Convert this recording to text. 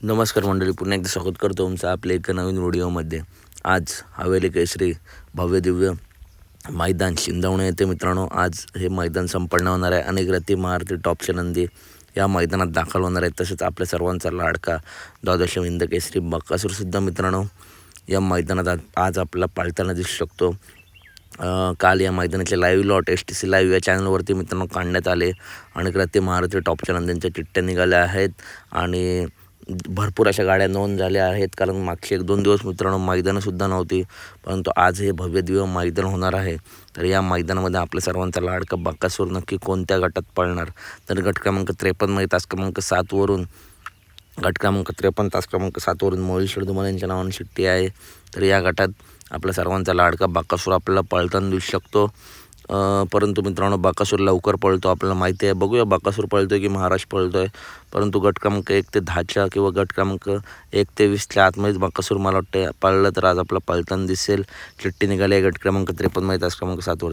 नमस्कार मंडळी, पुन्हा एकदा स्वागत करतो तुमचं आपल्या एका नवीन व्हिडिओमध्ये. आज हवेली केसरी भव्य दिव्य मैदान शिंदवणे येथे मित्रांनो, आज हे मैदान संपन्न होणार आहे. अनेक रथी महारथी टॉपच्या नंदी या मैदानात दाखल होणार आहेत. तसेच आपल्या सर्वांचा लाडका द्वादश हिंद केसरी बकासूरसुद्धा मित्रांनो या मैदानात आज आपल्याला पाळताना दिसू शकतो. काल या मैदानाचे लाईव्ह लॉट STC लाईव्ह या चॅनलवरती मित्रांनो काढण्यात आले. अनेक रथी महारथी टॉपच्या नंदींच्या चिठ्ठ्या निघाल्या आहेत आणि भरपूर अशा गाड्या नोंद झाल्या आहेत. कारण मागचे 1-2 दिवस मित्रांनो मैदानंसुद्धा नव्हती, परंतु आज हे भव्य दिव्य मैदान होणार आहे. तर या मैदानामध्ये आपल्या सर्वांचा लाडका बकासूर नक्की कोणत्या गटात पळणार, तर गट क्रमांक 53 मध्ये तास क्रमांक 7 वरून गट क्रमांक 53 तास क्रमांक 7 वरून मोहिल शेडुमल यांच्या नावाने चिठ्ठी आहे. तर या गटात आपल्या सर्वांचा लाडका बकासूर आपल्याला पळताना दिसू शकतो. परंतु मित्रांनो, बकासूर लवकर पळतो आपल्याला माहिती आहे. बघूया बकासूर पळतोय की महाराज पळतोय. परंतु गट क्रमांक 1 ते 10च्या किंवा गट क्रमांक 1 ते 20च्या आतमध्येच बकासूर मला वाटतं पळलं तर आज आपल्याला पळताना दिसेल. चिठ्ठी निघाली आहे गट क्रमांक 53 मध्ये तास क्रमांक 7 वर.